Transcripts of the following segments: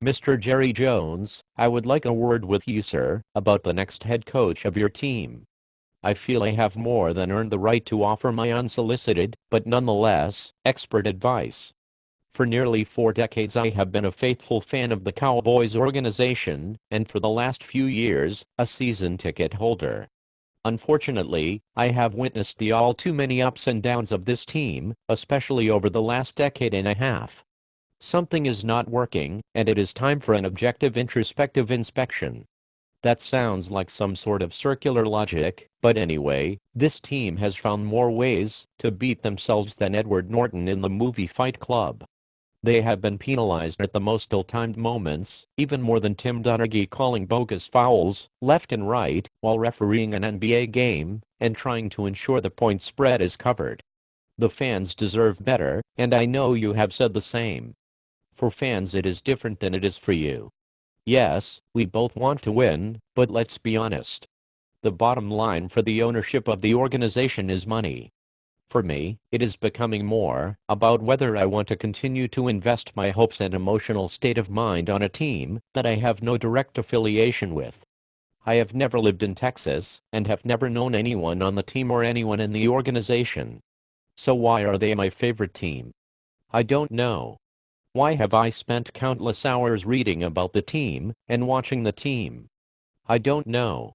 Mr. Jerry Jones, I would like a word with you, sir, about the next head coach of your team. I feel I have more than earned the right to offer my unsolicited, but nonetheless, expert advice. For nearly 4 decades I have been a faithful fan of the Cowboys organization, and for the last few years, a season ticket holder. Unfortunately, I have witnessed the all too many ups and downs of this team, especially over the last decade and a half. Something is not working, and it is time for an objective introspective inspection. That sounds like some sort of circular logic, but anyway, this team has found more ways to beat themselves than Edward Norton in the movie Fight Club. They have been penalized at the most ill-timed moments, even more than Tim Donaghy calling bogus fouls left and right while refereeing an NBA game and trying to ensure the point spread is covered. The fans deserve better, and I know you have said the same. For fans it is different than it is for you. Yes, we both want to win, but let's be honest. The bottom line for the ownership of the organization is money. For me, it is becoming more about whether I want to continue to invest my hopes and emotional state of mind on a team that I have no direct affiliation with. I have never lived in Texas and have never known anyone on the team or anyone in the organization. So why are they my favorite team? I don't know. Why have I spent countless hours reading about the team and watching the team? I don't know.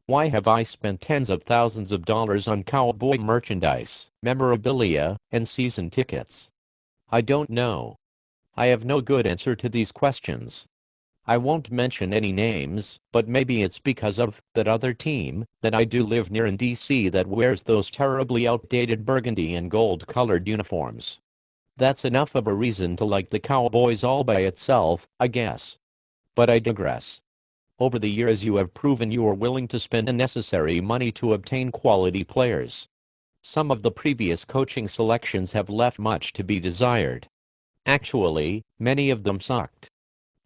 Why have I spent tens of thousands of dollars on cowboy merchandise, memorabilia, and season tickets? I don't know. I have no good answer to these questions. I won't mention any names, but maybe it's because of that other team that I do live near in DC that wears those terribly outdated burgundy and gold-colored uniforms. That's enough of a reason to like the Cowboys all by itself, I guess. But I digress. Over the years you have proven you are willing to spend the necessary money to obtain quality players. Some of the previous coaching selections have left much to be desired. Actually, many of them sucked.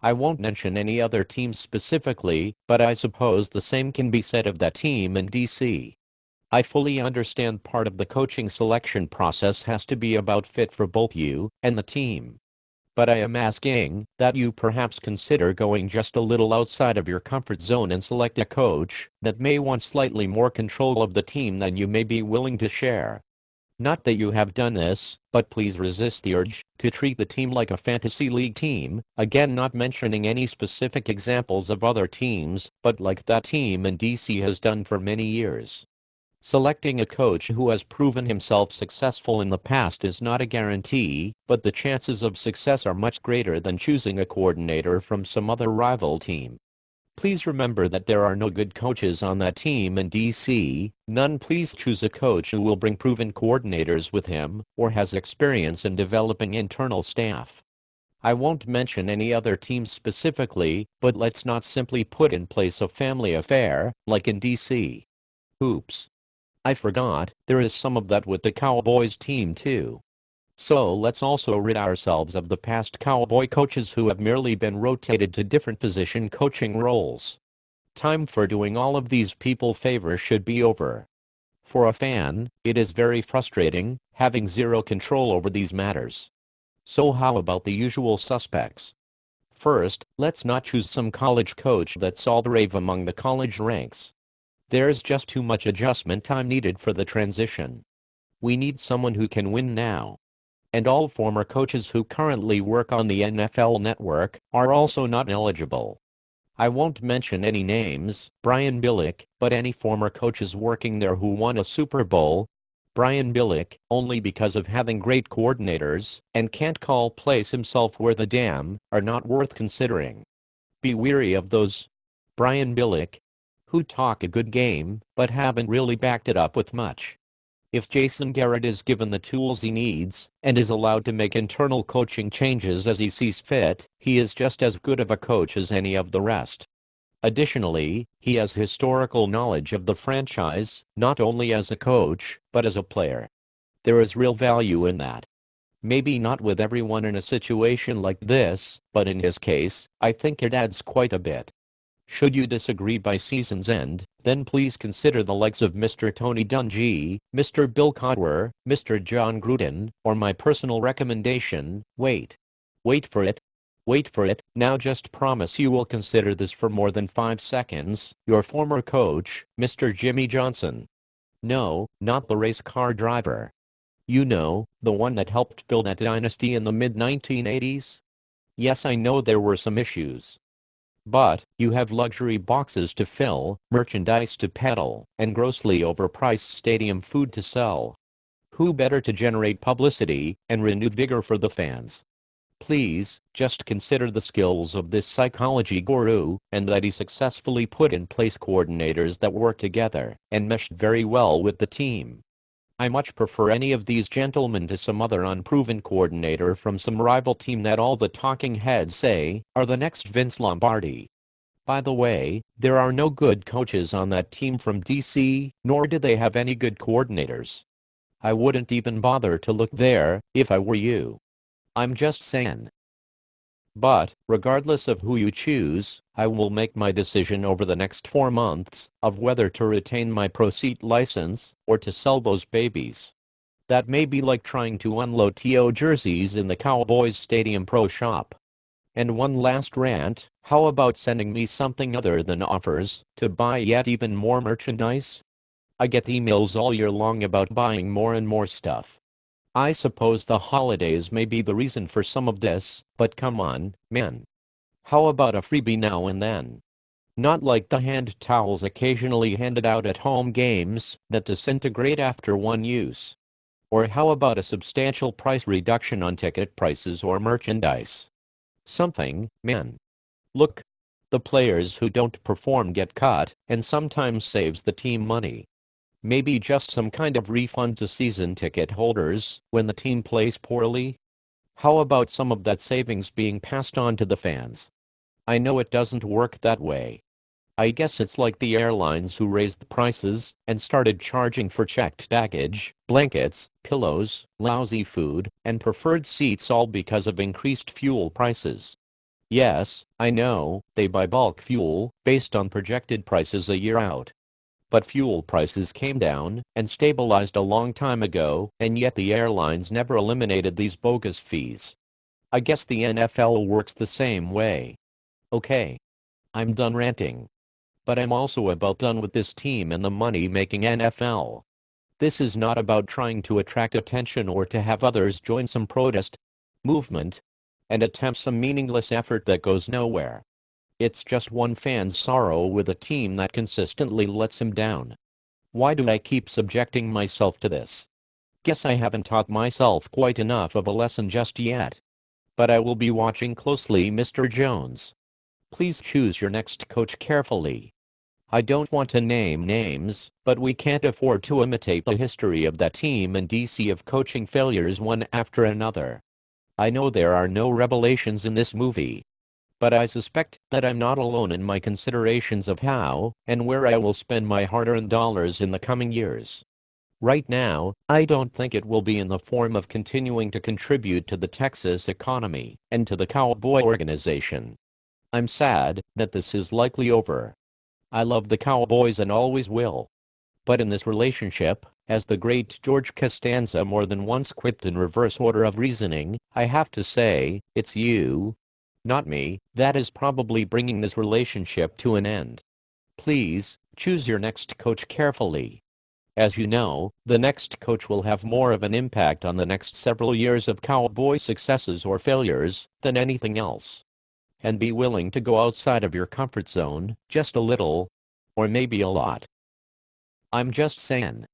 I won't mention any other teams specifically, but I suppose the same can be said of that team in DC. I fully understand part of the coaching selection process has to be about fit for both you and the team. But I am asking that you perhaps consider going just a little outside of your comfort zone and select a coach that may want slightly more control of the team than you may be willing to share. Not that you have done this, but please resist the urge to treat the team like a fantasy league team, again not mentioning any specific examples of other teams, but like that team in DC has done for many years. Selecting a coach who has proven himself successful in the past is not a guarantee, but the chances of success are much greater than choosing a coordinator from some other rival team. Please remember that there are no good coaches on that team in DC, none. Please choose a coach who will bring proven coordinators with him, or has experience in developing internal staff. I won't mention any other teams specifically, but let's not simply put in place a family affair, like in DC. Oops. I forgot, there is some of that with the Cowboys team too. So let's also rid ourselves of the past Cowboy coaches who have merely been rotated to different position coaching roles. Time for doing all of these people favors should be over. For a fan, it is very frustrating, having zero control over these matters. So how about the usual suspects? First, let's not choose some college coach that's all the rave among the college ranks. There's just too much adjustment time needed for the transition. We need someone who can win now. And all former coaches who currently work on the NFL network are also not eligible. I won't mention any names, Brian Billick, but any former coaches working there who won a Super Bowl. Brian Billick, only because of having great coordinators and can't call plays himself worth a damn, are not worth considering. Be wary of those. Brian Billick, who talk a good game, but haven't really backed it up with much. If Jason Garrett is given the tools he needs, and is allowed to make internal coaching changes as he sees fit, he is just as good of a coach as any of the rest. Additionally, he has historical knowledge of the franchise, not only as a coach, but as a player. There is real value in that. Maybe not with everyone in a situation like this, but in his case, I think it adds quite a bit. Should you disagree by season's end, then please consider the likes of Mr. Tony Dungy, Mr. Bill Codwer, Mr. John Gruden, or my personal recommendation, wait for it, Wait for it, now just promise you will consider this for more than 5 seconds. Your former coach, Mr. Jimmy Johnson. No, not the race car driver. You know, the one that helped build that dynasty in the mid-1980s? Yes, I know there were some issues. But, you have luxury boxes to fill, merchandise to peddle, and grossly overpriced stadium food to sell. Who better to generate publicity and renewed vigor for the fans? Please, just consider the skills of this psychology guru, and that he successfully put in place coordinators that work together and meshed very well with the team. I much prefer any of these gentlemen to some other unproven coordinator from some rival team that all the talking heads say are the next Vince Lombardi. By the way, there are no good coaches on that team from DC, nor do they have any good coordinators. I wouldn't even bother to look there, if I were you. I'm just saying. But, regardless of who you choose, I will make my decision over the next 4 months of whether to retain my pro seat license or to sell those babies. That may be like trying to unload TO jerseys in the Cowboys Stadium Pro Shop. And one last rant, how about sending me something other than offers to buy yet even more merchandise? I get emails all year long about buying more and more stuff. I suppose the holidays may be the reason for some of this, but come on, man. How about a freebie now and then? Not like the hand towels occasionally handed out at home games that disintegrate after one use. Or how about a substantial price reduction on ticket prices or merchandise? Something, man. Look, the players who don't perform get cut, and sometimes saves the team money. Maybe just some kind of refund to season ticket holders when the team plays poorly? How about some of that savings being passed on to the fans? I know it doesn't work that way. I guess it's like the airlines who raised the prices and started charging for checked baggage, blankets, pillows, lousy food, and preferred seats all because of increased fuel prices. Yes, I know, they buy bulk fuel based on projected prices a year out. But fuel prices came down and stabilized a long time ago, and yet the airlines never eliminated these bogus fees. I guess the NFL works the same way. Okay. I'm done ranting. But I'm also about done with this team and the money-making NFL. This is not about trying to attract attention or to have others join some protest movement and attempt some meaningless effort that goes nowhere. It's just one fan's sorrow with a team that consistently lets him down. Why do I keep subjecting myself to this? Guess I haven't taught myself quite enough of a lesson just yet. But I will be watching closely, Mr. Jones. Please choose your next coach carefully. I don't want to name names, but we can't afford to imitate the history of that team in DC of coaching failures one after another. I know there are no revelations in this movie. But I suspect that I'm not alone in my considerations of how and where I will spend my hard-earned dollars in the coming years. Right now, I don't think it will be in the form of continuing to contribute to the Texas economy and to the Cowboy organization. I'm sad that this is likely over. I love the Cowboys and always will. But in this relationship, as the great George Costanza more than once quipped in reverse order of reasoning, I have to say, it's you, not me, that is probably bringing this relationship to an end. Please, choose your next coach carefully. As you know, the next coach will have more of an impact on the next several years of Cowboy successes or failures than anything else. And be willing to go outside of your comfort zone, just a little, or maybe a lot. I'm just saying.